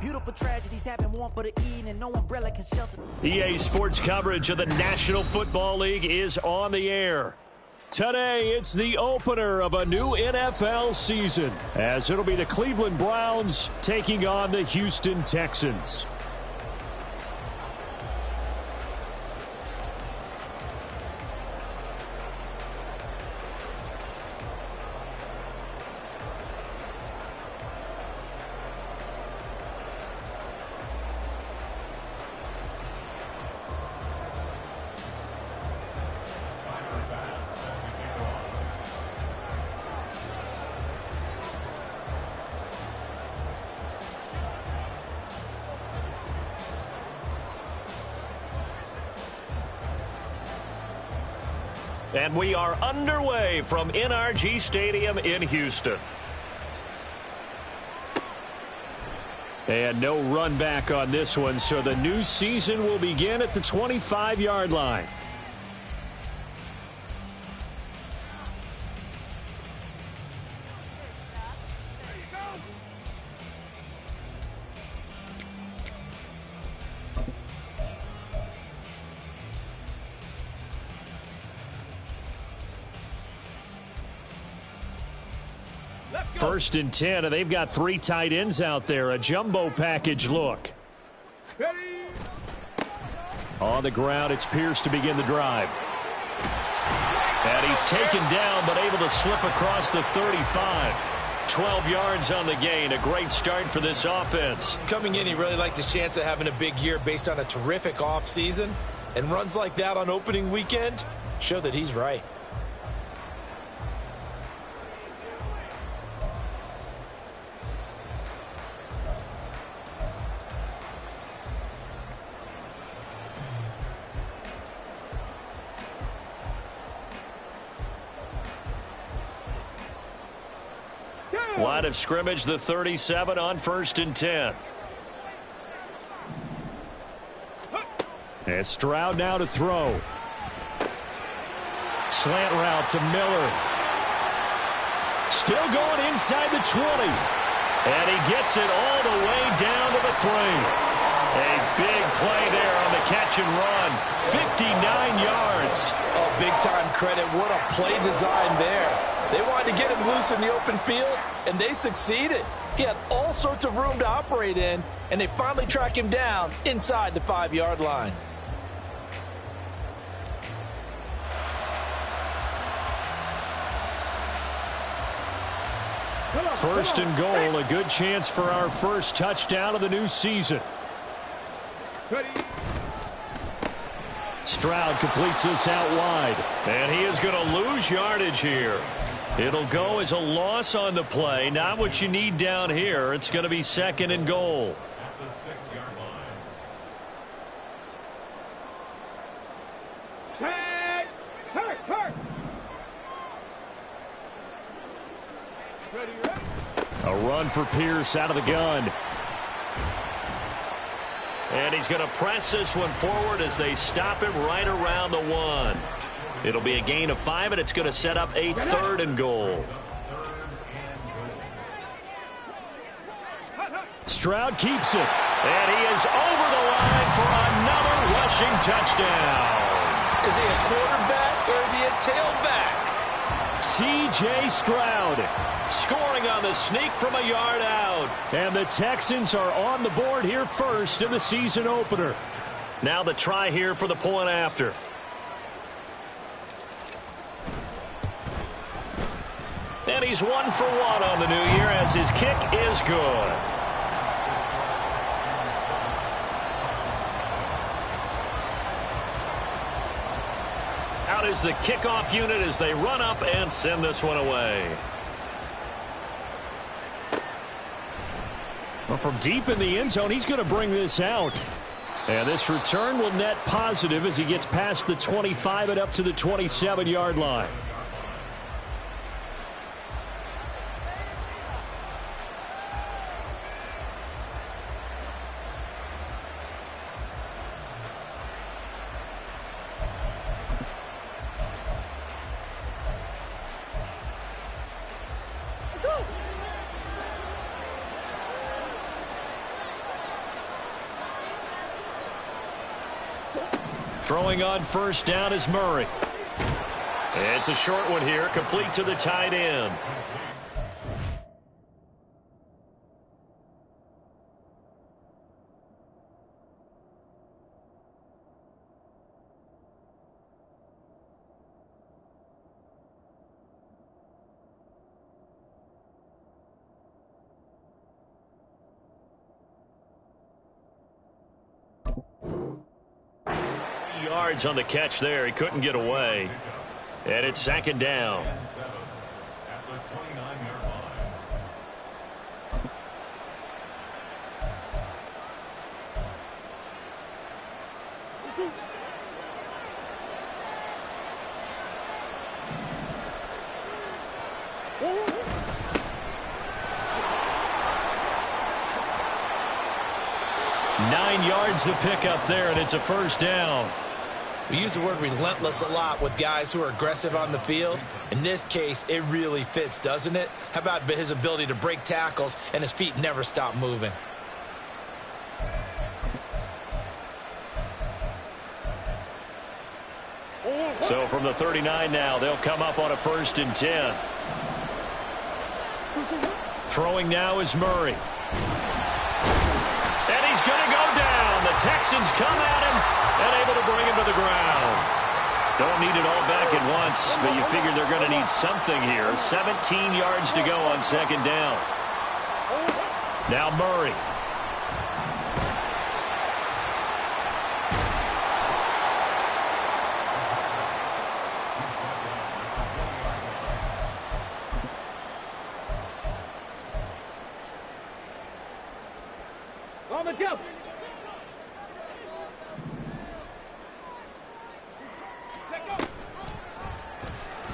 Beautiful tragedies happen, one for the evening, no umbrella can shelter. EA Sports coverage of the National Football League is on the air. Today, it's the opener of a new NFL season, as it'll be the Cleveland Browns taking on the Houston Texans. And we are underway from NRG Stadium in Houston. And no run back on this one, so the new season will begin at the 25-yard line. First and 10, and they've got 3 tight ends out there. A jumbo package look. On the ground, it's Pierce to begin the drive. And he's taken down, but able to slip across the 35. 12 yards on the gain. A great start for this offense. Coming in, he really liked his chance of having a big year based on a terrific offseason. And runs like that on opening weekend show that he's right. Line of scrimmage, the 37 on first and 10. And Stroud now to throw. Slant route to Miller. Still going inside the 20. And he gets it all the way down to the 3. A big play there on the catch and run. 59 yards. Oh, big-time credit. What a play design there. They wanted to get him loose in the open field, and they succeeded. He had all sorts of room to operate in, and they finally track him down inside the 5-yard line. First and goal, a good chance for our first touchdown of the new season. Stroud completes this out wide, and he is going to lose yardage here. It'll go as a loss on the play. Not what you need down here. It's going to be second and goal. At the 6-yard line. A run for Pierce out of the gun. And he's going to press this one forward as they stop him right around the 1. It'll be a gain of 5, and it's going to set up a third and goal. Stroud keeps it, and he is over the line for another rushing touchdown. Is he a quarterback or is he a tailback? C.J. Stroud scoring on the sneak from a yard out. And the Texans are on the board here first in the season opener. Now the try here for the point after. And he's 1 for 1 on the new year as his kick is good. Out is the kickoff unit as they run up and send this one away. Well, from deep in the end zone, he's going to bring this out. And this return will net positive as he gets past the 25 and up to the 27-yard line. Throwing on first down is Murray. It's a short one here, complete to the tight end. Yards on the catch there. He couldn't get away. And it's second down. At the 29-yard line. Nine yards to pick up there, and it's a first down. We use the word relentless a lot with guys who are aggressive on the field. In this case, it really fits, doesn't it? How about his ability to break tackles and his feet never stop moving? So from the 39 now, they'll come up on a 1st and 10. Throwing now is Murray. And he's going to go down. The Texans come at him and able to bring him to the ground. Don't need it all back at once, but you figure they're going to need something here. 17 yards to go on second down. Now Murray. On the jump.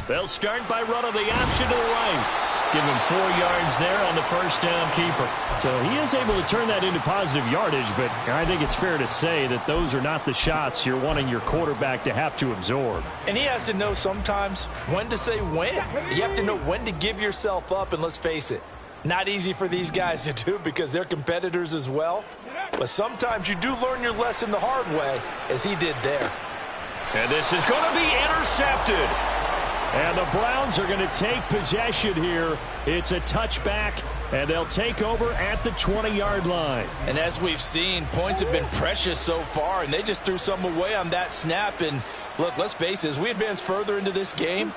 They'll start by running the option to the right. Give him 4 yards there on the first down keeper. So he is able to turn that into positive yardage, but I think it's fair to say that those are not the shots you're wanting your quarterback to have to absorb. And he has to know sometimes when to say when. You have to know when to give yourself up, and let's face it, not easy for these guys to do because they're competitors as well. But sometimes you do learn your lesson the hard way, as he did there. And this is going to be intercepted. And the Browns are going to take possession here. It's a touchback, and they'll take over at the 20-yard line. And as we've seen, points have been precious so far, and they just threw some away on that snap. And look, let's face it, as we advance further into this game,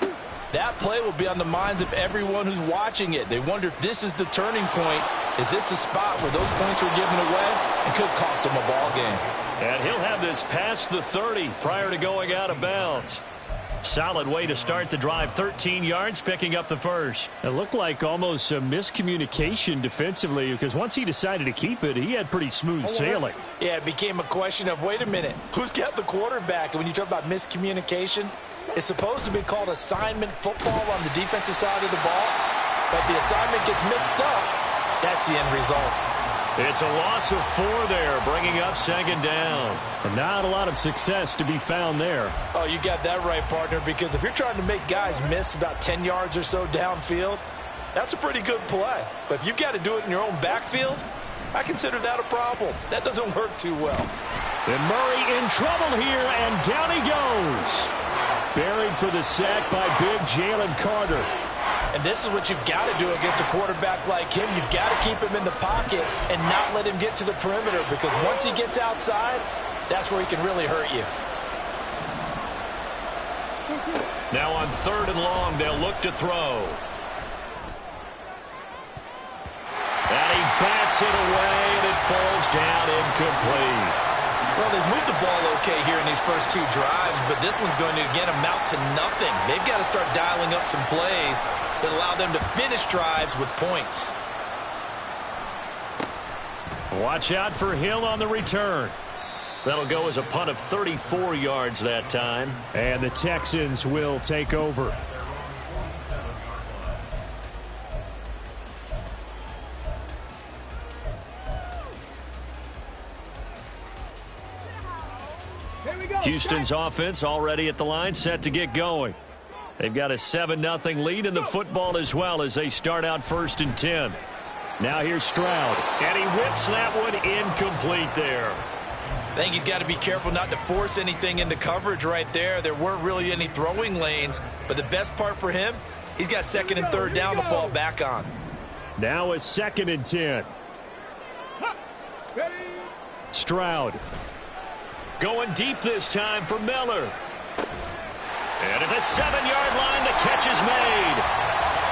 that play will be on the minds of everyone who's watching it. They wonder if this is the turning point. Is this the spot where those points were given away and could cost them a ball game? And he'll have this past the 30 prior to going out of bounds. Solid way to start the drive. 13 yards, picking up the first. It looked like almost a miscommunication defensively because once he decided to keep it, he had pretty smooth sailing. Yeah, it became a question of, wait a minute, who's got the quarterback? And when you talk about miscommunication, it's supposed to be called assignment football on the defensive side of the ball. But the assignment gets mixed up. That's the end result. It's a loss of 4 there, bringing up second down. And not a lot of success to be found there. Oh, you got that right, partner, because if you're trying to make guys miss about 10 yards or so downfield, that's a pretty good play. But if you've got to do it in your own backfield, I consider that a problem. That doesn't work too well. And Murray in trouble here, and down he goes. Buried for the sack by big Jalen Carter. And this is what you've got to do against a quarterback like him. You've got to keep him in the pocket and not let him get to the perimeter, because once he gets outside, that's where he can really hurt you. Now on 3rd and long, they'll look to throw. And he bats it away, and it falls down incomplete. Well, they've moved the ball okay here in these first 2 drives, but this one's going to, again, amount to nothing. They've got to start dialing up some plays that allow them to finish drives with points. Watch out for Hill on the return. That'll go as a punt of 34 yards that time. And the Texans will take over. Houston's offense already at the line, set to get going. They've got a 7-0 lead in the football as well as they start out 1st and 10. Now here's Stroud, and he whips that one incomplete there. I think he's got to be careful not to force anything into coverage right there. There weren't really any throwing lanes, but the best part for him, he's got second and third down to fall back on. Now a 2nd and 10. Stroud. Going deep this time for Miller. And at the 7-yard line, the catch is made.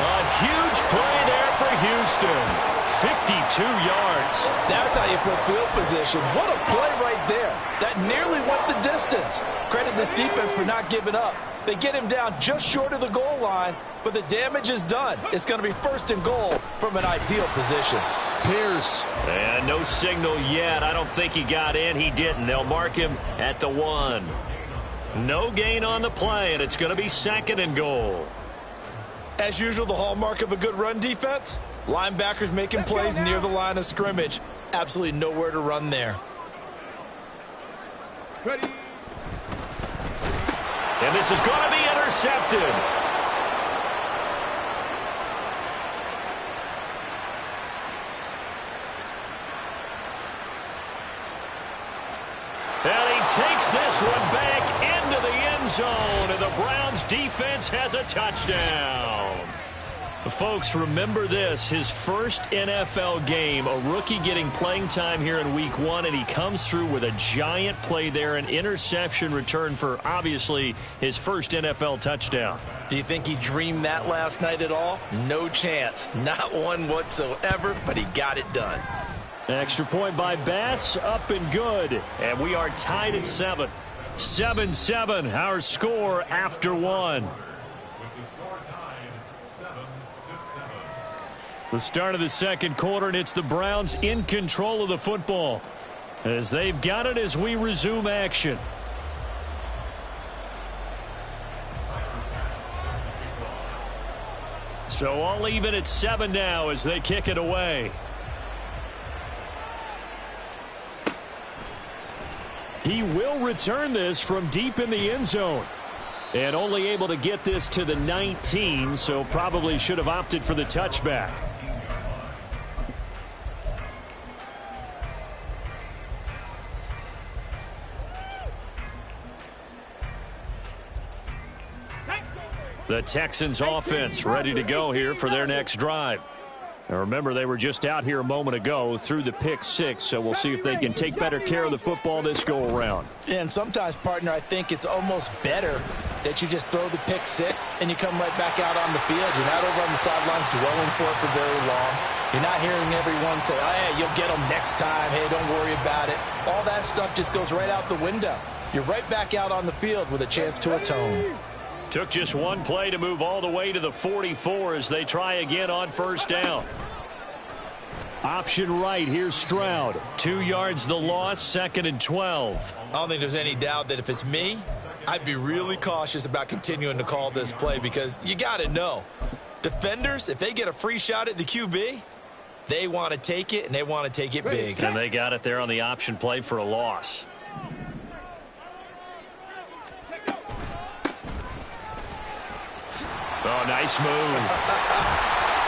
A huge play there for Houston. 52 yards. That's how you put field position. What a play right there. That nearly went the distance. Credit this defense for not giving up. They get him down just short of the goal line, but the damage is done. It's going to be 1st and goal from an ideal position. Pierce. And no signal yet. I don't think he got in. He didn't. They'll mark him at the 1. No gain on the play, and it's going to be 2nd and goal. As usual, the hallmark of a good run defense, linebackers making plays near the line of scrimmage. Absolutely nowhere to run there. Ready. And this is going to be intercepted. And he takes this one back into the end zone, and the Browns defense has a touchdown. Folks, remember this, his first NFL game, a rookie getting playing time here in week 1, and he comes through with a giant play there, an interception return for, obviously, his first NFL touchdown. Do you think he dreamed that last night at all? No chance. Not one whatsoever, but he got it done. Extra point by Bass, up and good. And we are tied at 7. 7-7, our score after 1. The start of the 2nd quarter, and it's the Browns in control of the football as they've got it as we resume action. So all even at 7 now as they kick it away. He will return this from deep in the end zone. And only able to get this to the 19, so probably should have opted for the touchback. The Texans offense ready to go here for their next drive. Now remember, they were just out here a moment ago through the pick 6, so we'll see if they can take better care of the football this go around. And sometimes, partner, I think it's almost better that you just throw the pick 6 and you come right back out on the field. You're not over on the sidelines dwelling for it for very long. You're not hearing everyone say, oh, yeah, you'll get them next time. Hey, don't worry about it. All that stuff just goes right out the window. You're right back out on the field with a chance to atone. Took just one play to move all the way to the 44 as they try again on 1st down. Option right, here's Stroud. 2 yards the loss, 2nd and 12. I don't think there's any doubt that if it's me, I'd be really cautious about continuing to call this play because you got to know, defenders, if they get a free shot at the QB, they want to take it, and they want to take it big. And they got it there on the option play for a loss. Oh, nice move.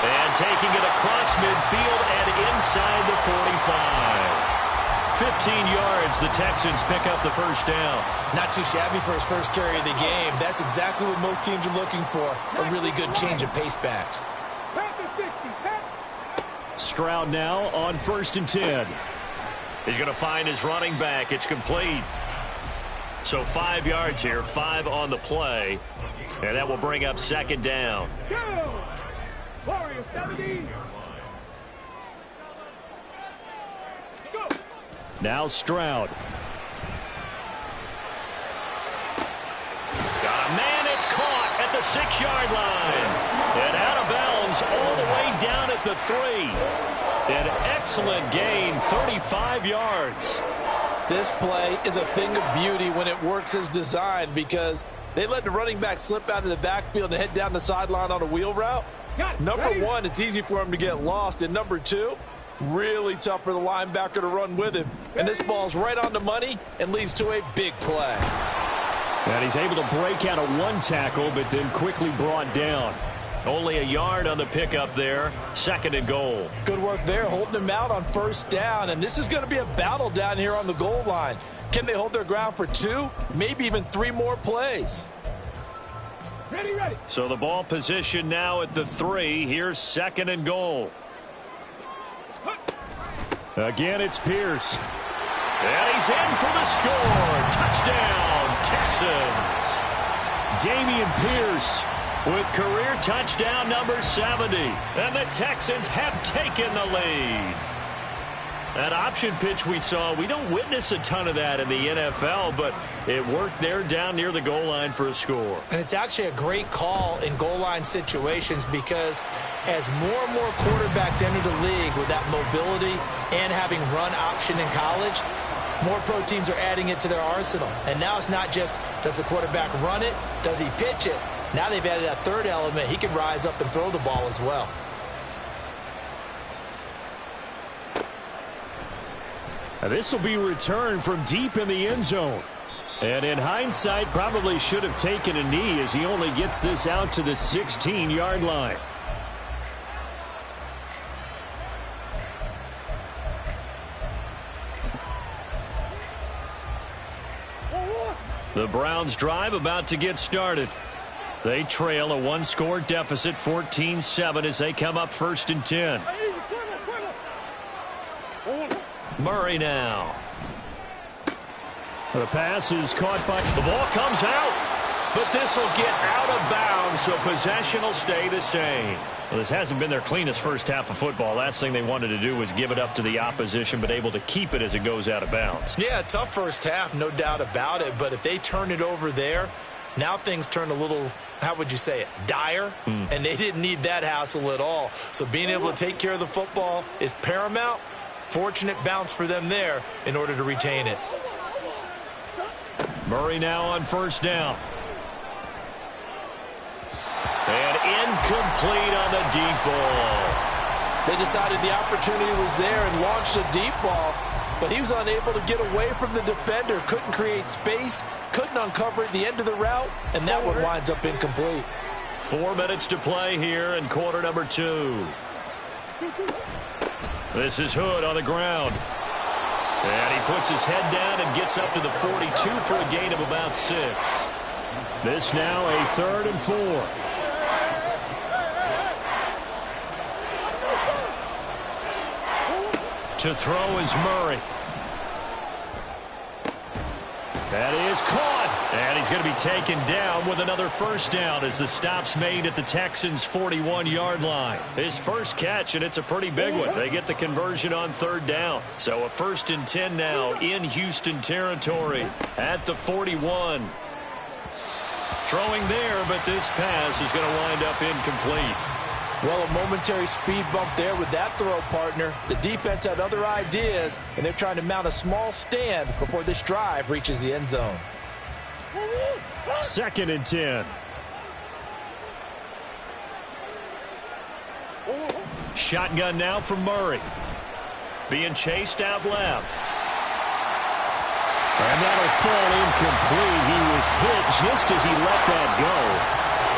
And taking it across midfield and inside the 45. 15 yards, the Texans pick up the 1st down. Not too shabby for his first carry of the game. That's exactly what most teams are looking for, a really good change of pace back. Stroud now on 1st and 10. He's going to find his running back. It's complete. So 5 yards here, 5 on the play. And that will bring up 2nd down. Warrior 70. Go. Now Stroud. Got a man, it's caught at the 6-yard line. And out of bounds all the way down at the 3. An excellent gain, 35 yards. This play is a thing of beauty when it works as designed because they let the running back slip out of the backfield and head down the sideline on a wheel route. Number 1, it's easy for him to get lost. And number 2, really tough for the linebacker to run with him. And this ball's right on the money and leads to a big play. And he's able to break out of 1 tackle, but then quickly brought down. Only a yard on the pickup there. 2nd and goal. Good work there, holding them out on 1st down. And this is going to be a battle down here on the goal line. Can they hold their ground for 2, maybe even 3 more plays? Ready, ready. So the ball position now at the 3. Here's 2nd and goal. Again, it's Pierce. And he's in for the score. Touchdown, Texans. Dameon Pierce with career touchdown number 70. And the Texans have taken the lead. That option pitch we saw, we don't witness a ton of that in the NFL, but it worked there down near the goal line for a score. And it's actually a great call in goal line situations because as more and more quarterbacks enter the league with that mobility and having run option in college, more pro teams are adding it to their arsenal. And now it's not just, does the quarterback run it? Does he pitch it? Now they've added that 3rd element. He can rise up and throw the ball as well. Now this will be returned from deep in the end zone. And in hindsight, probably should have taken a knee as he only gets this out to the 16-yard line. The Browns drive about to get started. They trail a 1-score deficit, 14-7 as they come up 1st and 10. Murray now. The pass is caught by... The ball comes out, but this will get out of bounds, so possession will stay the same. Well, this hasn't been their cleanest first half of football. Last thing they wanted to do was give it up to the opposition, but able to keep it as it goes out of bounds. Yeah, tough first half, no doubt about it, but if they turn it over there, now things turn a little, how would you say it, dire, and they didn't need that hassle at all. So being able to take care of the football is paramount. Fortunate bounce for them there in order to retain it. Murray now on 1st down. And incomplete on the deep ball. They decided the opportunity was there and launched a deep ball, but he was unable to get away from the defender, couldn't create space, couldn't uncover at the end of the route, and that one winds up incomplete. 4 minutes to play here in quarter number 2. This is Hood on the ground. And he puts his head down and gets up to the 42 for a gain of about 6. This now a 3rd and 4. To throw is Murray. That is caught. And he's going to be taken down with another 1st down as the stop's made at the Texans' 41-yard line. His first catch, and it's a pretty big one. They get the conversion on 3rd down. So a 1st and 10 now in Houston territory at the 41. Throwing there, but this pass is going to wind up incomplete. Well, a momentary speed bump there with that throw, partner. The defense had other ideas, and they're trying to mount a small stand before this drive reaches the end zone. 2nd and 10. Shotgun now from Murray. Being chased out left. And that'll fall incomplete. He was hit just as he let that go.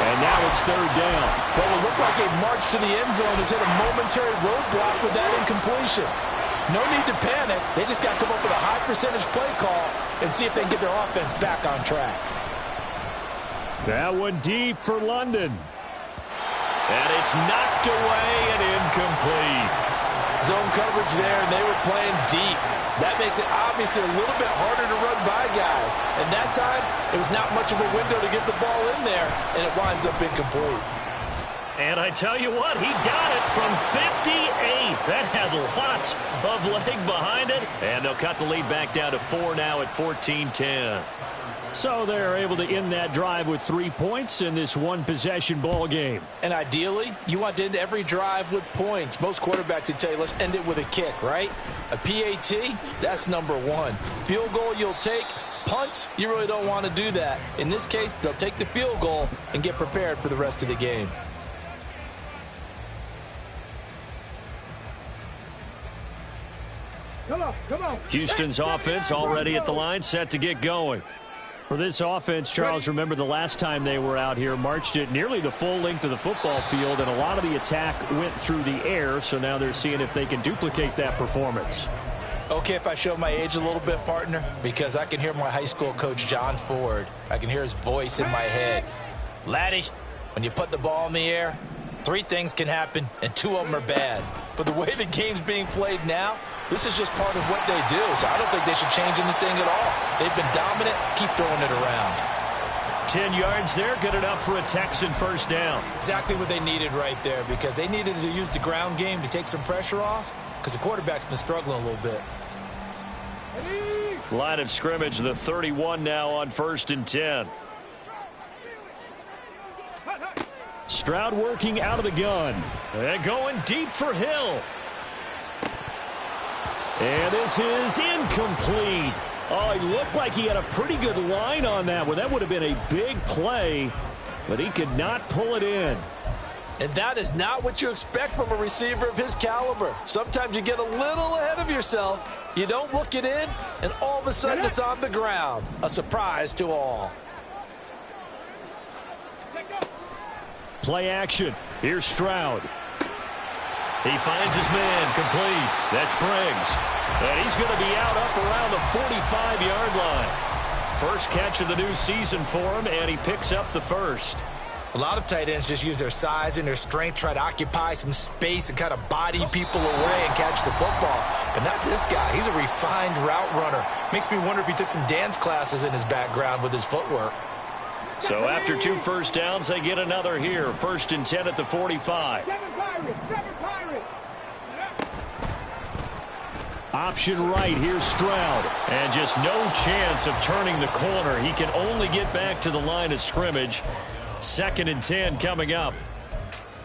And now it's 3rd down. Well, it looked like a march to the end zone has hit a momentary roadblock with that incompletion. No need to panic. They just got to come up with a high percentage play call and see if they can get their offense back on track. That one deep for London. And it's knocked away and incomplete. Zone coverage there, and they were playing deep. That makes it obviously a little bit harder to run by guys. And that time, it was not much of a window to get the ball in there, and it winds up incomplete. And I tell you what, he got it from 58. That had lots of leg behind it. And they'll cut the lead back down to 4 now at 14-10. So they're able to end that drive with 3 points in this one-possession ball game. And ideally, you want to end every drive with points. Most quarterbacks would tell you, let's end it with a kick, right? A PAT, that's number 1. Field goal you'll take. Punts, you really don't want to do that. In this case, they'll take the field goal and get prepared for the rest of the game. Come on, come on. Houston's offense already at the line, set to get going. For this offense, Charles, remember the last time they were out here, marched it nearly the full length of the football field, and a lot of the attack went through the air, so now they're seeing if they can duplicate that performance. Okay, if I show my age a little bit, partner, because I can hear my high school coach, John Ford. I can hear his voice in my head. Laddie, when you put the ball in the air, 3 things can happen, and 2 of them are bad. But the way the game's being played now, this is just part of what they do, so I don't think they should change anything at all. They've been dominant. Keep throwing it around. 10 yards there, good enough for a Texan first down. Exactly what they needed right there, because they needed to use the ground game to take some pressure off, because the quarterback's been struggling a little bit. Line of scrimmage, the 31 now on 1st and 10. Stroud working out of the gun. And going deep for Hill. And this is incomplete. Oh, he looked like he had a pretty good line on that one. That would have been a big play, but he could not pull it in. And that is not what you expect from a receiver of his caliber. Sometimes you get a little ahead of yourself. You don't look it in, and all of a sudden it's on the ground. A surprise to all. Play action. Here's Stroud. He finds his man complete. That's Briggs. And he's going to be out up around the 45-yard line. First catch of the new season for him, and he picks up the first. A lot of tight ends just use their size and their strength, try to occupy some space and kind of body people away and catch the football. But not this guy. He's a refined route runner. Makes me wonder if he took some dance classes in his background with his footwork. So after 2 first downs, they get another here. 1st and 10 at the 45. Option right. Here's Stroud. And just no chance of turning the corner. He can only get back to the line of scrimmage. 2nd and 10 coming up.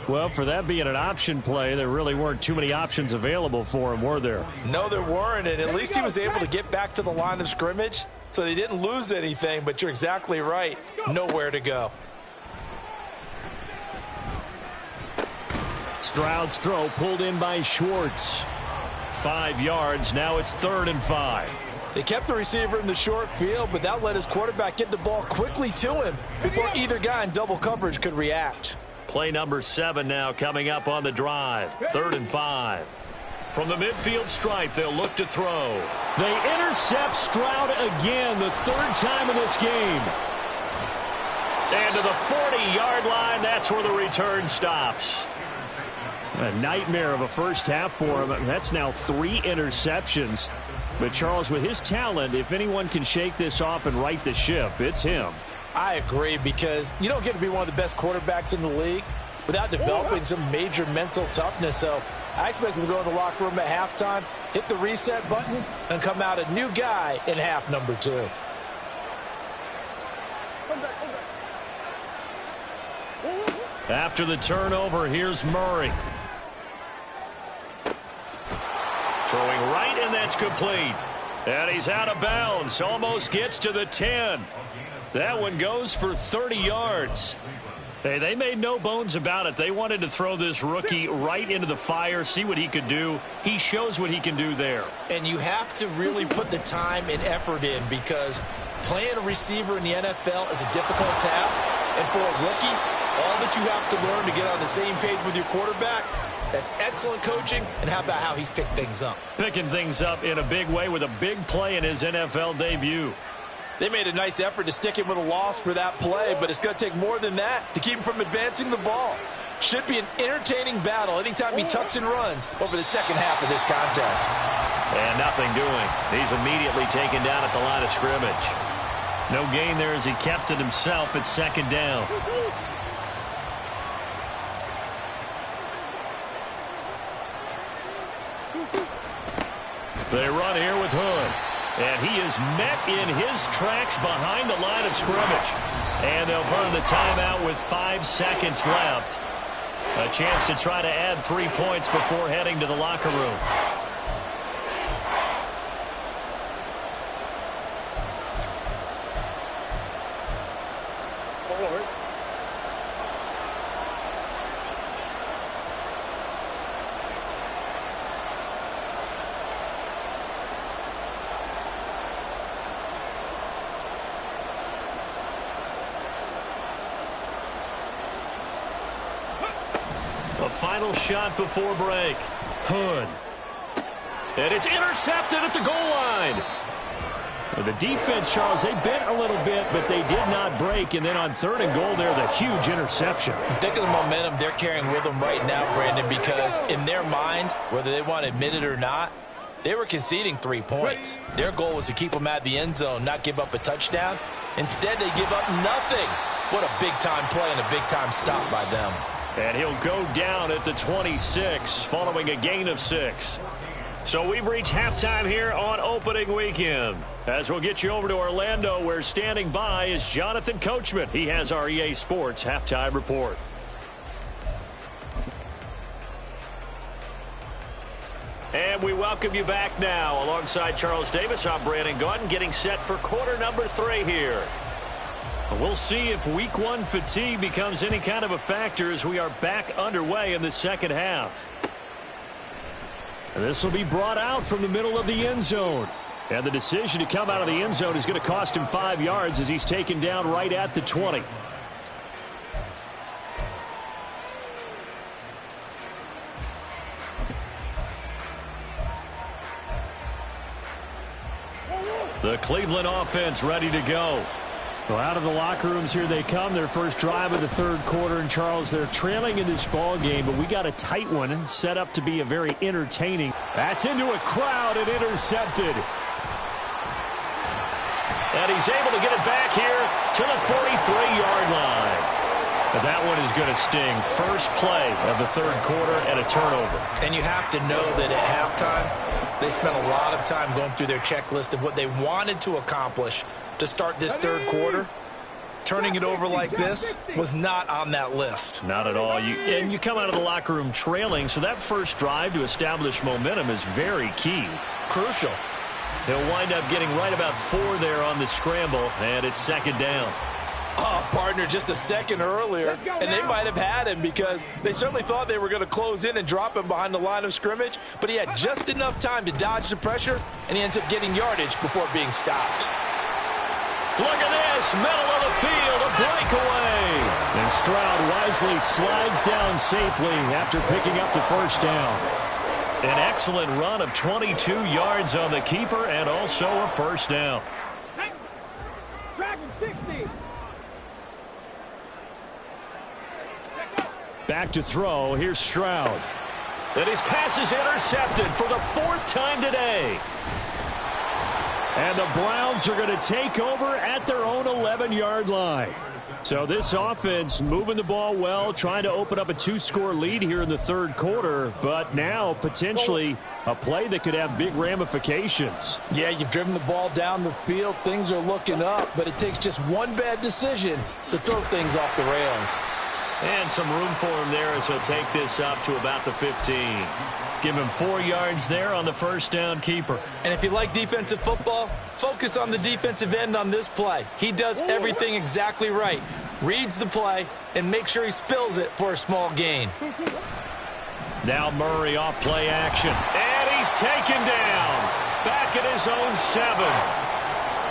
Well, for that being an option play, there really weren't too many options available for him, were there? No, there weren't, and at least he was able to get back to the line of scrimmage, so they didn't lose anything, but you're exactly right. Nowhere to go. Stroud's throw pulled in by Schwartz. 5 yards. Now it's 3rd and 5. They kept the receiver in the short field, but that let his quarterback get the ball quickly to him before either guy in double coverage could react. Play number 7 now coming up on the drive. 3rd and 5. From the midfield stripe, they'll look to throw. They intercept Stroud again, the 3rd time in this game. And to the 40-yard line, that's where the return stops. A nightmare of a first half for him. That's now 3 interceptions. But Charles, with his talent, if anyone can shake this off and right the ship, it's him. I agree, because you don't get to be one of the best quarterbacks in the league without developing some major mental toughness. So I expect him to go in the locker room at halftime, hit the reset button, and come out a new guy in half number 2. After the turnover, here's Murray. Throwing right, and that's complete. And he's out of bounds. Almost gets to the 10. That one goes for 30 yards. Hey, they made no bones about it. They wanted to throw this rookie right into the fire, see what he could do. He shows what he can do there. And you have to really put the time and effort in, because playing a receiver in the NFL is a difficult task. And for a rookie, all that you have to learn to get on the same page with your quarterback, that's excellent coaching. And how about how he's picked things up? Picking things up in a big way with a big play in his NFL debut. They made a nice effort to stick him with a loss for that play, but it's going to take more than that to keep him from advancing the ball. Should be an entertaining battle anytime he tucks and runs over the second half of this contest. And nothing doing. He's immediately taken down at the line of scrimmage. No gain there as he kept it himself at 2nd down. They run here with Hood. And he is met in his tracks behind the line of scrimmage. And they'll burn the timeout with 5 seconds left. A chance to try to add 3 points before heading to the locker room. final shot before break. Hood. And it's intercepted at the goal line. The defense, Charles, they bent a little bit, but they did not break. And then on 3rd and goal there, the huge interception. Think of the momentum they're carrying with them right now, Brandon, because in their mind, whether they want to admit it or not, they were conceding 3 points. Their goal was to keep them at the end zone, not give up a touchdown. Instead, they give up nothing. What a big-time play and a big-time stop by them. And he'll go down at the 26 following a gain of 6. So we've reached halftime here on opening weekend. As we'll get you over to Orlando, where standing by is Jonathan Coachman. He has our EA Sports halftime report. And we welcome you back now. Alongside Charles Davis, I'm Brandon Gaudin, getting set for quarter number 3 here. We'll see if week 1 fatigue becomes any kind of a factor as we are back underway in the second half. This will be brought out from the middle of the end zone. And the decision to come out of the end zone is going to cost him 5 yards as he's taken down right at the 20. The Cleveland offense ready to go. Well, out of the locker rooms here they come. Their first drive of the 3rd quarter. And, Charles, they're trailing in this ball game, but we got a tight one set up to be a very entertaining. That's into a crowd and intercepted. And he's able to get it back here to the 43-yard line. But that one is going to sting. First play of the 3rd quarter and a turnover. And you have to know that at halftime, they spent a lot of time going through their checklist of what they wanted to accomplish to start this 3rd quarter. Turning it over like this was not on that list. Not at all. You come out of the locker room trailing, so that first drive to establish momentum is very key. Crucial. He'll wind up getting right about 4 there on the scramble, and it's 2nd down. Oh, partner, just a second earlier, and they might have had him because they certainly thought they were going to close in and drop him behind the line of scrimmage, but he had just enough time to dodge the pressure, and he ends up getting yardage before being stopped. Look at this, middle of the field, a breakaway. And Stroud wisely slides down safely after picking up the first down. An excellent run of 22 yards on the keeper and also a first down. Back to throw. Here's Stroud. And his pass is intercepted for the 4th time today. And the Browns are going to take over at their own 11-yard line. So this offense moving the ball well, trying to open up a 2-score lead here in the 3rd quarter, but now potentially a play that could have big ramifications. Yeah, you've driven the ball down the field. Things are looking up, but it takes just one bad decision to throw things off the rails. And some room for him there as he'll take this up to about the 15. Give him 4 yards there on the first down keeper. And if you like defensive football, focus on the defensive end on this play. He does everything exactly right. Reads the play and makes sure he spills it for a small gain. Now Murray off play action. And he's taken down. Back at his own 7.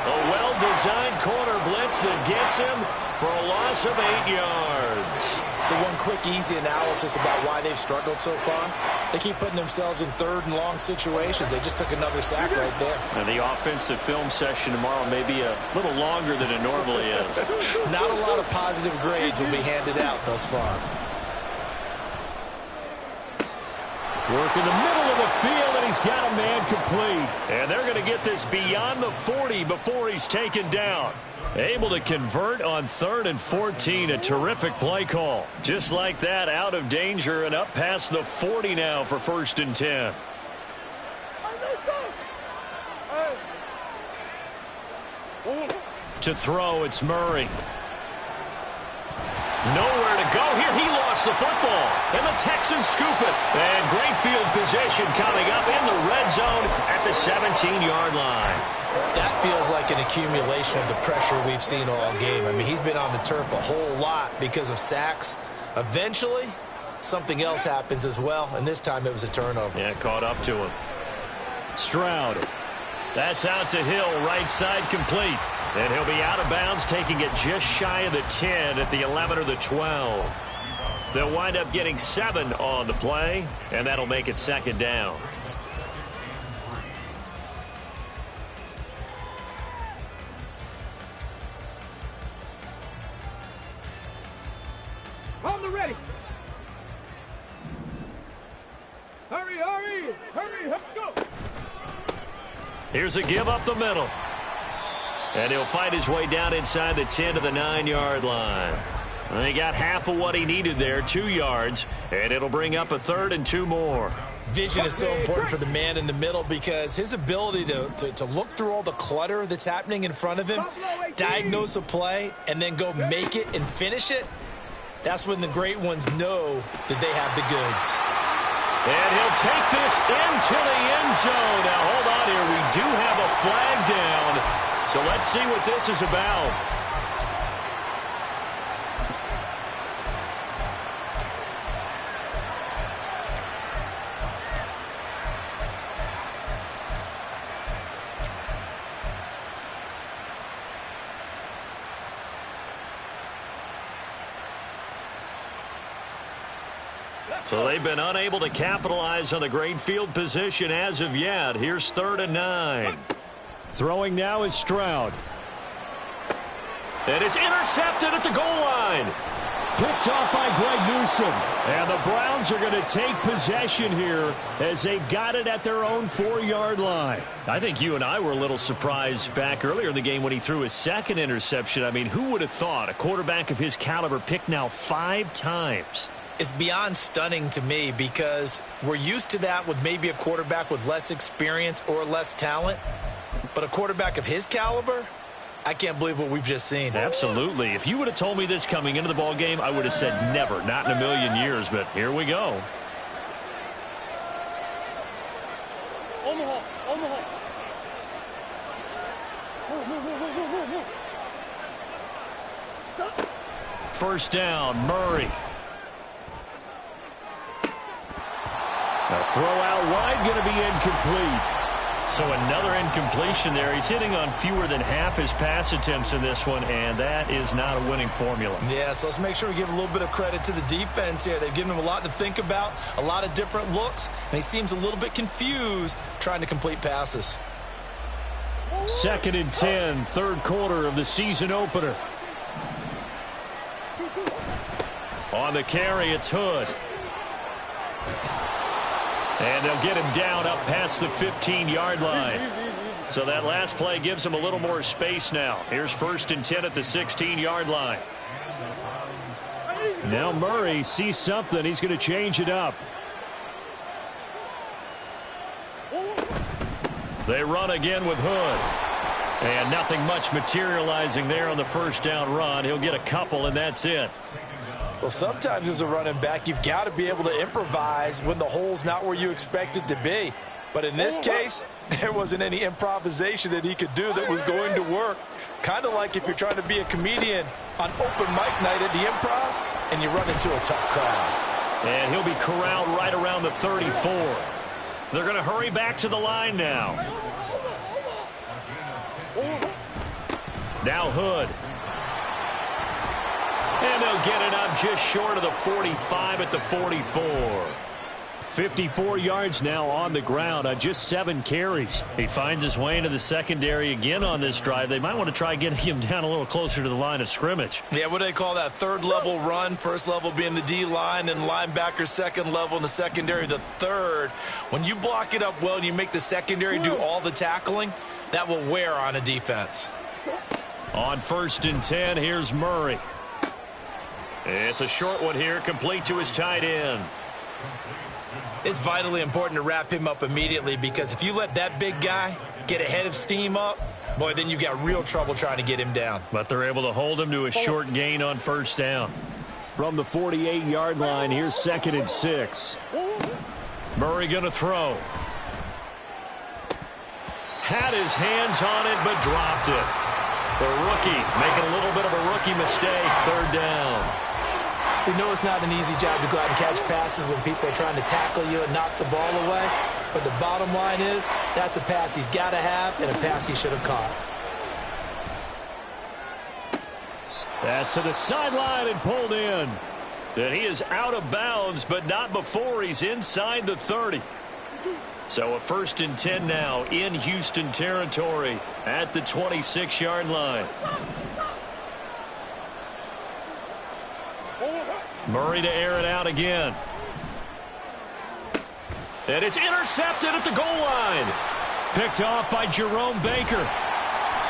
A well-designed corner blitz that gets him for a loss of 8 yards. So one quick, easy analysis about why they've struggled so far. They keep putting themselves in 3rd and long situations. They just took another sack right there. And the offensive film session tomorrow may be a little longer than it normally is. Not a lot of positive grades will be handed out thus far. Work in the middle of the field, and he's got a man complete. And they're going to get this beyond the 40 before he's taken down. Able to convert on 3rd and 14. A terrific play call. Just like that, out of danger and up past the 40 now for 1st and 10. To throw, it's Murray. Nowhere to go here. He lost the football. And the Texans scoop it. And great field position coming up in the red zone at the 17-yard line. That feels like an accumulation of the pressure we've seen all game. I mean, he's been on the turf a whole lot because of sacks. Eventually, something else happens as well, and this time it was a turnover. Yeah, caught up to him. Stroud. That's out to Hill, right side complete. And he'll be out of bounds, taking it just shy of the 10 at the 11 or the 12. They'll wind up getting 7 on the play, and that'll make it 2nd down. On the ready. Hurry, hurry, hurry, let's go. Here's a give up the middle. And he'll fight his way down inside the 10 to the 9-yard line. And he got half of what he needed there, 2 yards, and it'll bring up a 3rd and 2 more. Vision is so important for the man in the middle because his ability to look through all the clutter that's happening in front of him, diagnose a play, and then go make it and finish it, that's when the great ones know that they have the goods. And he'll take this into the end zone. Now, hold on here. We do have a flag down, so let's see what this is about. So they've been unable to capitalize on the great field position as of yet. Here's 3rd and 9. Throwing now is Stroud. And it's intercepted at the goal line. Picked off by Greg Newsome. And the Browns are going to take possession here as they've got it at their own 4-yard line. I think you and I were a little surprised back earlier in the game when he threw his 2nd interception. I mean, who would have thought a quarterback of his caliber picked now 5 times? It's beyond stunning to me because we're used to that with maybe a quarterback with less experience or less talent. But a quarterback of his caliber, I can't believe what we've just seen. Absolutely. If you would have told me this coming into the ball game, I would have said never, not in a million years. But here we go. First down, Murray. A throw out wide going to be incomplete. So another incompletion there. He's hitting on fewer than half his pass attempts in this one, and that is not a winning formula. Yeah, so let's make sure we give a little bit of credit to the defense here. They've given him a lot to think about, a lot of different looks, and he seems a little bit confused trying to complete passes. 2nd and 10, 3rd quarter of the season opener. On the carry, it's Hood. And they'll get him down up past the 15-yard line. So that last play gives him a little more space now. Here's 1st and 10 at the 16-yard line. Now Murray sees something. He's going to change it up. They run again with Hood. And nothing much materializing there on the 1st down run. He'll get a couple, and that's it. Well, sometimes as a running back, you've got to be able to improvise when the hole's not where you expect it to be. But in this case, there wasn't any improvisation that he could do that was going to work. Kind of like if you're trying to be a comedian on open mic night at the Improv and you run into a tough crowd. And he'll be corralled right around the 34. They're going to hurry back to the line now. Now Hood. And they'll get it up just short of the 45 at the 44. 54 yards now on the ground on just 7 carries. He finds his way into the secondary again on this drive. They might want to try getting him down a little closer to the line of scrimmage. Yeah, what do they call that? 3rd level run. 1st level being the D-line and linebacker, 2nd level in the secondary, the 3rd. When you block it up well and you make the secondary do all the tackling, that will wear on a defense. On 1st and 10, here's Murray. It's a short one here, complete to his tight end. It's vitally important to wrap him up immediately because if you let that big guy get a head of steam up, boy, then you got real trouble trying to get him down. But they're able to hold him to a short gain on 1st down. From the 48-yard line, here's 2nd and 6. Murray going to throw. Had his hands on it, but dropped it. The rookie making a little bit of a rookie mistake, 3rd down. We know it's not an easy job to go out and catch passes when people are trying to tackle you and knock the ball away. But the bottom line is that's a pass he's got to have and a pass he should have caught. Pass to the sideline and pulled in. that he is out of bounds, but not before he's inside the 30. So a 1st and 10 now in Houston territory at the 26-yard line. Murray to air it out again. And it's intercepted at the goal line. Picked off by Jerome Baker.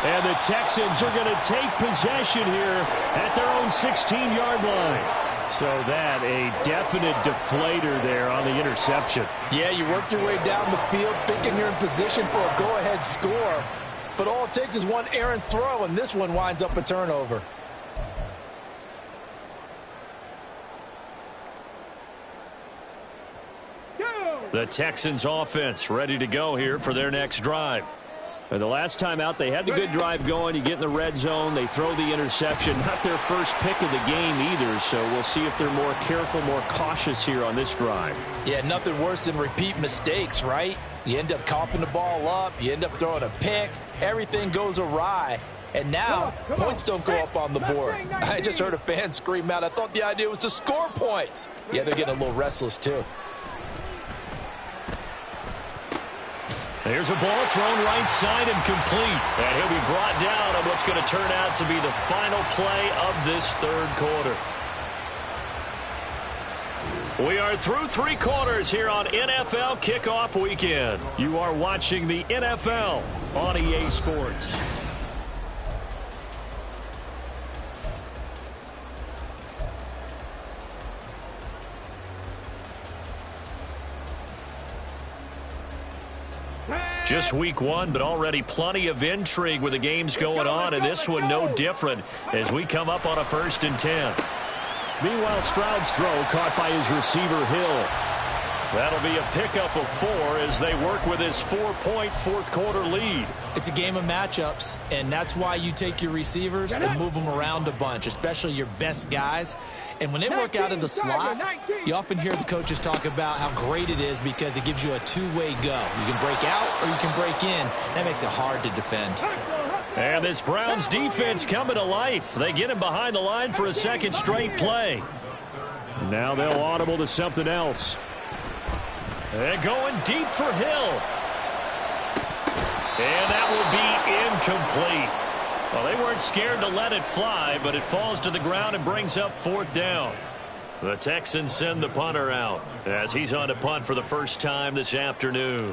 And the Texans are going to take possession here at their own 16-yard line. So that, a definite deflator there on the interception. Yeah, you work your way down the field thinking you're in position for a go-ahead score. But all it takes is one errant throw, and this one winds up a turnover. The Texans offense ready to go here for their next drive. And the last time out, they had the good drive going. You get in the red zone, they throw the interception. Not their first pick of the game either, so we'll see if they're more careful, more cautious here on this drive. Yeah, nothing worse than repeat mistakes, right? You end up coughing the ball up, you end up throwing a pick, everything goes awry. And now, points don't go up on the board. I just heard a fan scream out, I thought the idea was to score points. Yeah, they're getting a little restless too. There's a ball thrown right side and complete. And he'll be brought down on what's going to turn out to be the final play of this third quarter. We are through 3 quarters here on NFL Kickoff Weekend. You are watching the NFL on EA Sports. Just week 1, but already plenty of intrigue with the games going on, and this one no different as we come up on a 1st and 10. Meanwhile, Stroud's throw caught by his receiver, Hill. That'll be a pickup of 4 as they work with his 4-point fourth-quarter lead. It's a game of matchups, and that's why you take your receivers and move them around a bunch, especially your best guys. And when they work out of the slot, you often hear the coaches talk about how great it is because it gives you a two-way go. You can break out or you can break in. That makes it hard to defend. And this Browns defense coming to life. They get him behind the line for a second straight play. Now they'll audible to something else. And going deep for Hill. And that will be incomplete. Well, they weren't scared to let it fly, but it falls to the ground and brings up 4th down. The Texans send the punter out as he's on to punt for the first time this afternoon.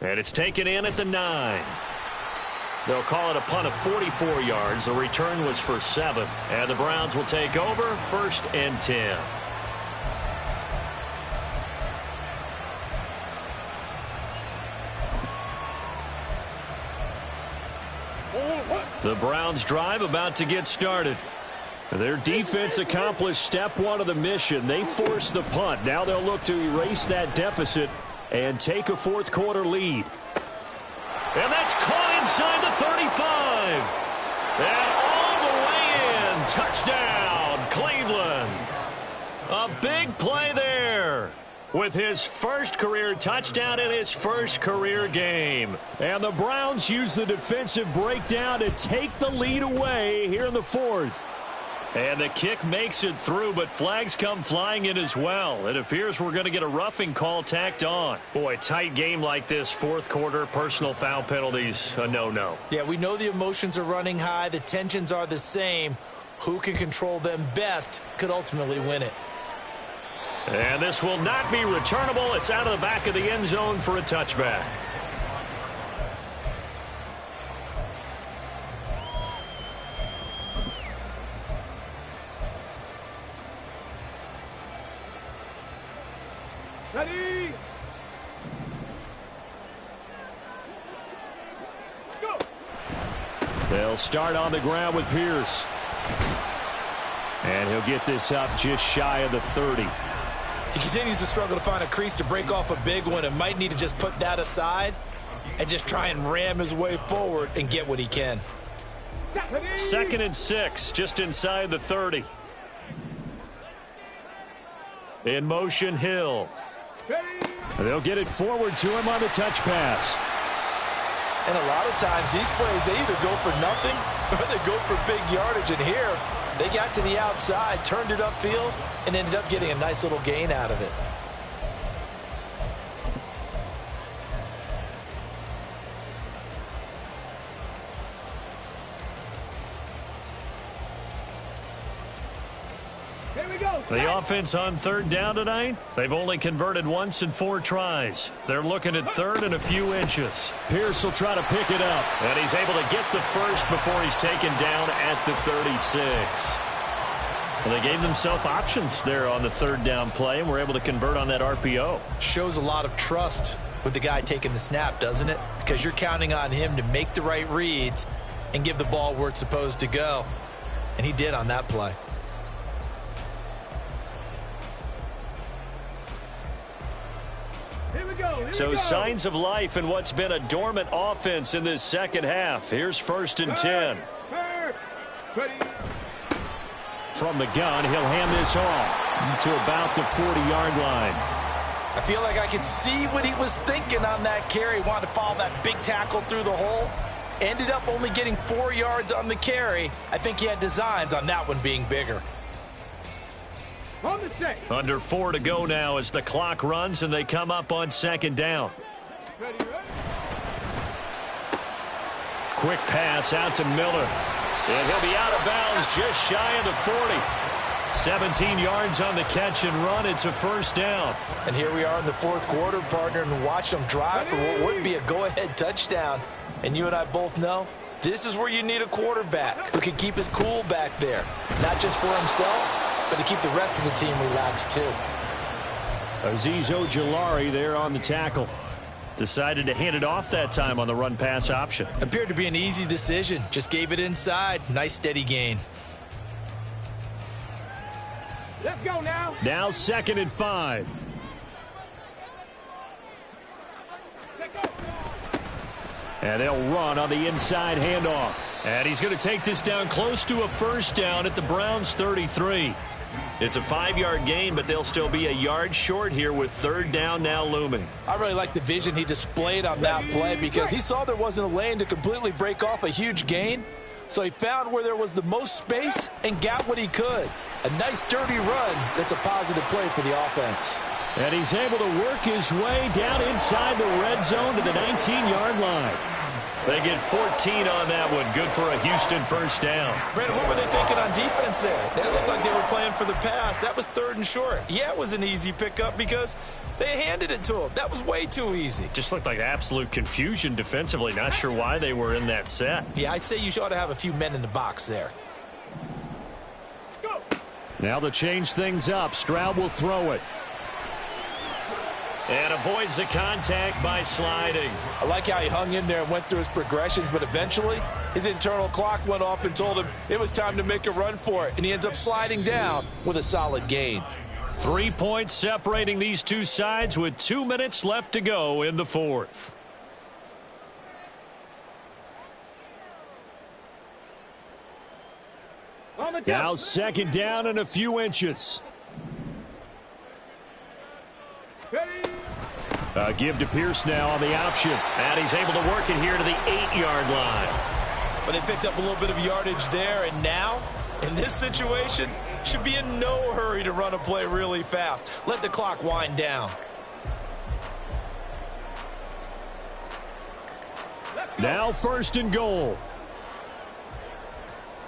And it's taken in at the 9. They'll call it a punt of 44 yards. The return was for 7. And the Browns will take over 1st and 10. The Browns drive about to get started. Their defense accomplished step 1 of the mission. They forced the punt. Now they'll look to erase that deficit and take a fourth-quarter lead. And that's caught inside the 35. And all the way in. Touchdown, Cleveland. A big play there with his first career touchdown in his first career game. And the Browns use the defensive breakdown to take the lead away here in the 4th. And the kick makes it through, but flags come flying in as well. It appears we're going to get a roughing call tacked on. Boy, tight game like this, 4th quarter, personal foul penalties, a no-no. Yeah, we know the emotions are running high. The tensions are the same. Who can control them best could ultimately win it. And this will not be returnable. It's out of the back of the end zone for a touchback. Ready? Go! They'll start on the ground with Pierce. And he'll get this up just shy of the 30. He continues to struggle to find a crease to break off a big one and might need to just put that aside and just try and ram his way forward and get what he can. 2nd and 6, just inside the 30. In motion, Hill. They'll get it forward to him on the touch pass. And a lot of times these plays, they either go for nothing or they go for big yardage. And here, they got to the outside, turned it upfield, and ended up getting a nice little gain out of it. The offense on third down tonight, they've only converted once in 4 tries. They're looking at third and a few inches. Pierce will try to pick it up. And he's able to get the first before he's taken down at the 36. Well, they gave themselves options there on the third down play and were able to convert on that RPO. Shows a lot of trust with the guy taking the snap, doesn't it? Because you're counting on him to make the right reads and give the ball where it's supposed to go. And he did on that play. So signs of life in what's been a dormant offense in this second half. Here's 1st and 10. From the gun, he'll hand this off to about the 40-yard line. I feel like I could see what he was thinking on that carry. Wanted to follow that big tackle through the hole. Ended up only getting 4 yards on the carry. I think he had designs on that one being bigger. Under 4 to go now as the clock runs and they come up on 2nd down. Quick pass out to Miller. And he'll be out of bounds just shy of the 40. 17 yards on the catch and run. It's a 1st down. And here we are in the 4th quarter, partner, and watch them drive for what would be a go-ahead touchdown. And you and I both know this is where you need a quarterback who can keep his cool back there. Not just for himself, but to keep the rest of the team relaxed too. Azeez Ojulari there on the tackle. Decided to hand it off that time on the run-pass option. Appeared to be an easy decision. Just gave it inside. Nice steady gain. Let's go now. Now 2nd and 5. And they'll run on the inside handoff. And he's going to take this down close to a 1st down at the Browns' 33. It's a 5-yard gain, but they'll still be a yard short here with 3rd down now looming. I really like the vision he displayed on that play because he saw there wasn't a lane to completely break off a huge gain. So he found where there was the most space and got what he could. A nice dirty run that's a positive play for the offense. And he's able to work his way down inside the red zone to the 19-yard line. They get 14 on that one. Good for a Houston 1st down. Brandon, what were they thinking on defense there? They looked like they were playing for the pass. That was 3rd and short. Yeah, it was an easy pickup because they handed it to him. That was way too easy. Just looked like absolute confusion defensively. Not sure why they were in that set. Yeah, I'd say you ought to have a few men in the box there. Now to change things up, Stroud will throw it. And avoids the contact by sliding. I like how he hung in there and went through his progressions, but eventually his internal clock went off and told him it was time to make a run for it, and he ends up sliding down with a solid gain. 3 points separating these two sides with 2 minutes left to go in the 4th. Now 2nd down and a few inches. Give to Pierce now on the option. And he's able to work it here to the 8-yard line. But they picked up a little bit of yardage there, and now, in this situation, should be in no hurry to run a play really fast. Let the clock wind down. Now 1st and goal.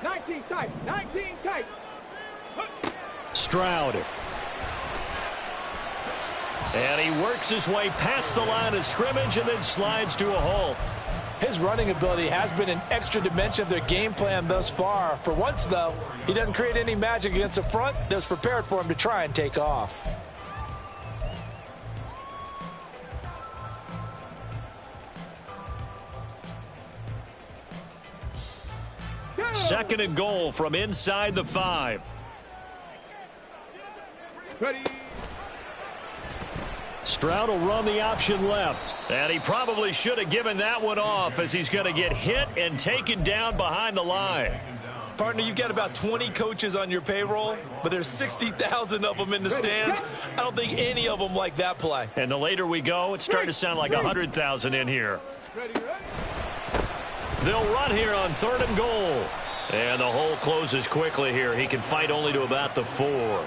19 tight, 19 tight. Stroud. And he works his way past the line of scrimmage and then slides to a halt. His running ability has been an extra dimension of their game plan thus far. For once, though, he doesn't create any magic against a front that was prepared for him to try and take off. Second and goal from inside the 5. Ready. Stroud will run the option left. And he probably should have given that one off as he's going to get hit and taken down behind the line. Partner, you've got about 20 coaches on your payroll, but there's 60,000 of them in the stands. I don't think any of them like that play. And the later we go, it's starting to sound like 100,000 in here. Ready, ready. They'll run here on 3rd and goal. And the hole closes quickly here. He can fight only to about the 4.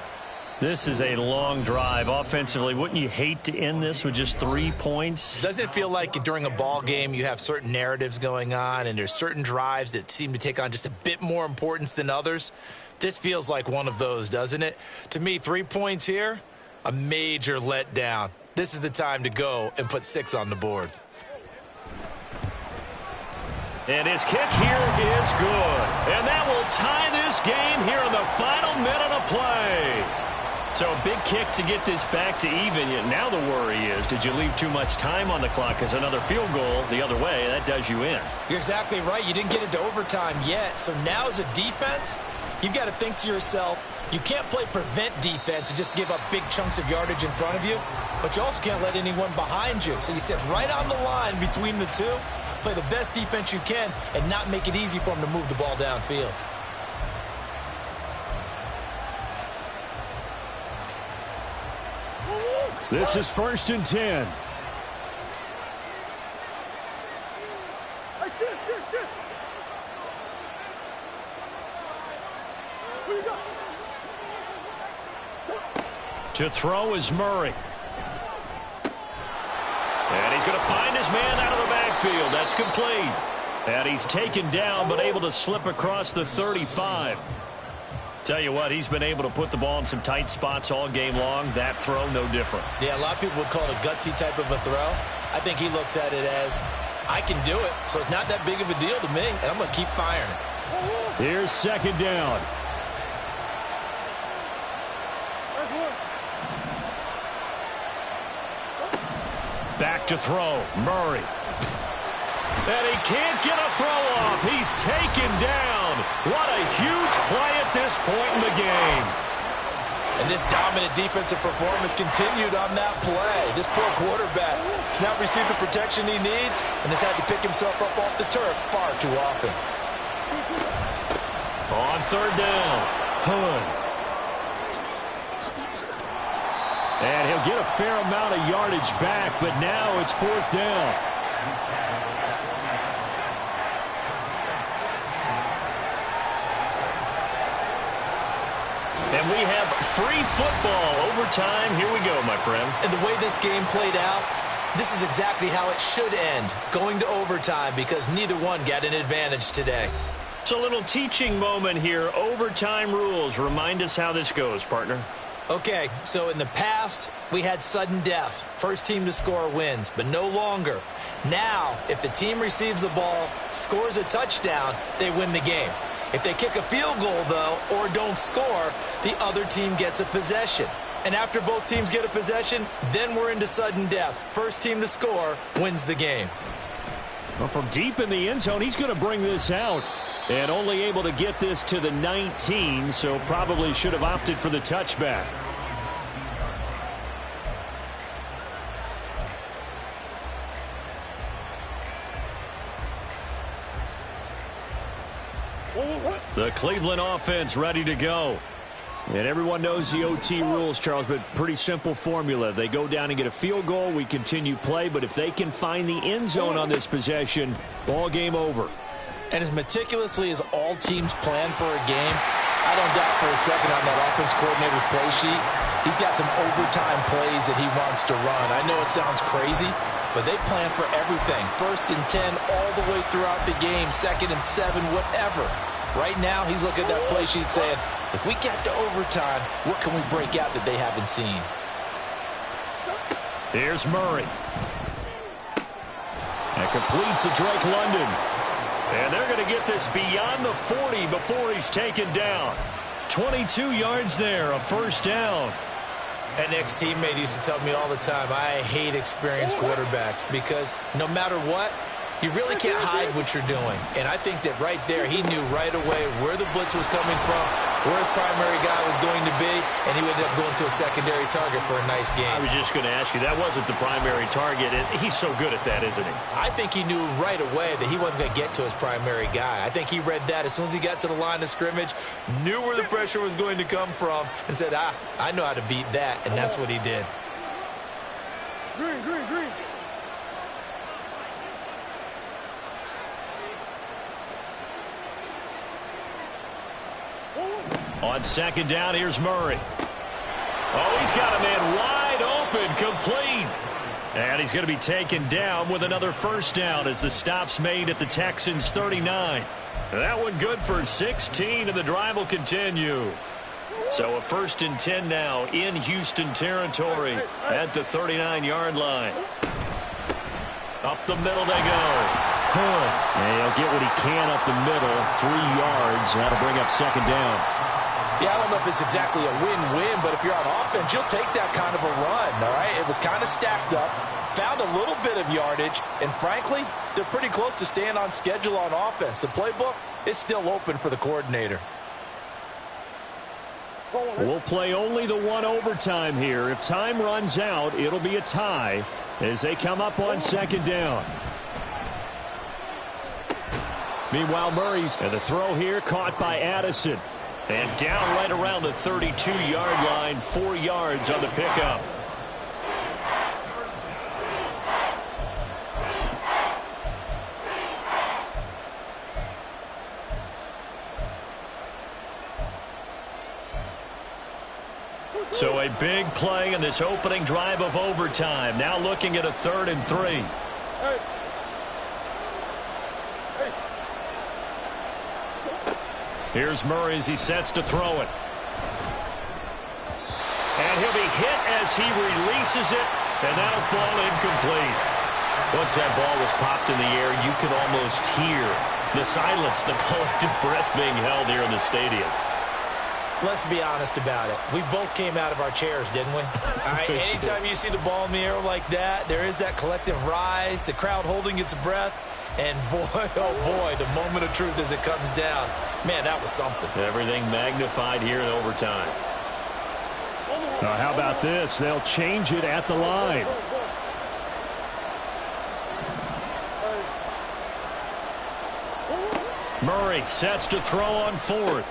This is a long drive offensively. Wouldn't you hate to end this with just 3 points? Doesn't it feel like during a ball game you have certain narratives going on and there's certain drives that seem to take on just a bit more importance than others? This feels like one of those, doesn't it? To me, 3 points here, a major letdown. This is the time to go and put 6 on the board. And his kick here is good. And that will tie this game here in the final minute of play. So a big kick to get this back to even. Now the worry is, did you leave too much time on the clock? Because another field goal the other way, that does you in. You're exactly right. You didn't get it to overtime yet. So now as a defense, you've got to think to yourself, you can't play prevent defense and just give up big chunks of yardage in front of you. But you also can't let anyone behind you. So you sit right on the line between the two, play the best defense you can, and not make it easy for them to move the ball downfield. This is 1st and 10. To throw is Murray. And he's going to find his man out of the backfield. That's complete. And he's taken down but able to slip across the 35. Tell you what, he's been able to put the ball in some tight spots all game long. That throw, no different. Yeah, a lot of people would call it a gutsy type of a throw. I think he looks at it as, I can do it, so it's not that big of a deal to me, and I'm going to keep firing. Here's 2nd down. Back to throw, Murray. And he can't get a throw off. He's taken down. What a huge play at this point in the game. And this dominant defensive performance continued on that play. This poor quarterback has not received the protection he needs and has had to pick himself up off the turf far too often. On 3rd down, Hood. And he'll get a fair amount of yardage back, but now it's 4th down. And we have free football overtime. Here we go, my friend. And the way this game played out, this is exactly how it should end, going to overtime, because neither one got an advantage today. It's a little teaching moment here. Overtime rules. Remind us how this goes, partner. Okay, so in the past, we had sudden death. First team to score wins, but no longer. Now, if the team receives the ball, scores a touchdown, they win the game. If they kick a field goal, though, or don't score, the other team gets a possession. And after both teams get a possession, then we're into sudden death. First team to score wins the game. Well, from deep in the end zone, he's going to bring this out. And only able to get this to the 19, so probably should have opted for the touchback. The Cleveland offense ready to go. And everyone knows the OT rules, Charles, but pretty simple formula. They go down and get a field goal, we continue play, but if they can find the end zone on this possession, ball game over. And as meticulously as all teams plan for a game, I don't doubt for a second on that offense coordinator's play sheet, he's got some overtime plays that he wants to run. I know it sounds crazy, but they plan for everything. 1st and 10 all the way throughout the game, 2nd and 7, whatever. Right now, he's looking at that play sheet saying, if we get to overtime, what can we break out that they haven't seen? Here's Murray. And complete to Drake London. And they're going to get this beyond the 40 before he's taken down. 22 yards there, a 1st down. An ex-teammate used to tell me all the time, I hate experienced quarterbacks because no matter what, you really can't hide what you're doing. And I think that right there, he knew right away where the blitz was coming from, where his primary guy was going to be, and he ended up going to a secondary target for a nice game. I was just going to ask you, that wasn't the primary target, and he's so good at that, isn't he? I think he knew right away that he wasn't going to get to his primary guy. I think he read that as soon as he got to the line of scrimmage, knew where the pressure was going to come from, and said, I know how to beat that, and that's what he did. Green. On second down, here's Murray. Oh, he's got a man wide open, complete. And he's going to be taken down with another first down as the stop's made at the Texans' 39. That one good for 16, and the drive will continue. So a 1st and 10 now in Houston territory at the 39-yard line. Up the middle they go. Hunt. And he'll get what he can up the middle. 3 yards. That'll bring up second down. Yeah, I don't know if it's exactly a win-win, but if you're on offense, you'll take that kind of a run, all right? It was kind of stacked up, found a little bit of yardage, and frankly, they're pretty close to staying on schedule on offense. The playbook is still open for the coordinator. We'll play only the one overtime here. If time runs out, it'll be a tie as they come up on second down. Meanwhile, Murray's and the throw here caught by Addison. And down right around the 32-yard line, 4 yards on the pickup. So a big play in this opening drive of overtime. Now looking at a 3rd and 3. Here's Murray as he sets to throw it. And he'll be hit as he releases it, and that'll fall incomplete. Once that ball was popped in the air, you could almost hear the silence, the collective breath being held here in the stadium. Let's be honest about it. We both came out of our chairs, didn't we? All right, anytime you see the ball in the air like that, there is that collective rise, the crowd holding its breath. And boy, oh boy, the moment of truth as it comes down. Man, that was something. Everything magnified here in overtime. How about this? They'll change it at the line. Murray sets to throw on 4th.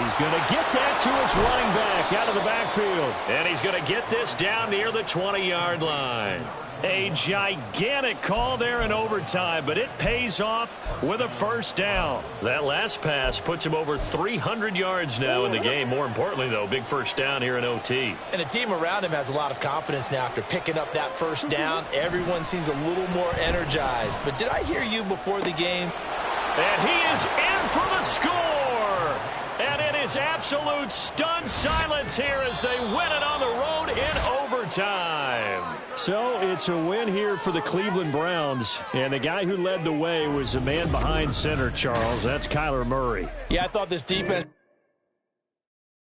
He's going to get that to his running back out of the backfield. And he's going to get this down near the 20-yard line. A gigantic call there in overtime, but it pays off with a first down. That last pass puts him over 300 yards now in the game. More importantly, though, big first down here in OT. And the team around him has a lot of confidence now after picking up that first down. Everyone seems a little more energized. But did I hear you before the game? And he is in for the score. And it is absolute stunned silence here as they win it on the road in overtime. So it's a win here for the Cleveland Browns. And the guy who led the way was the man behind center, Charles. That's Kyler Murray. Yeah, I thought this defense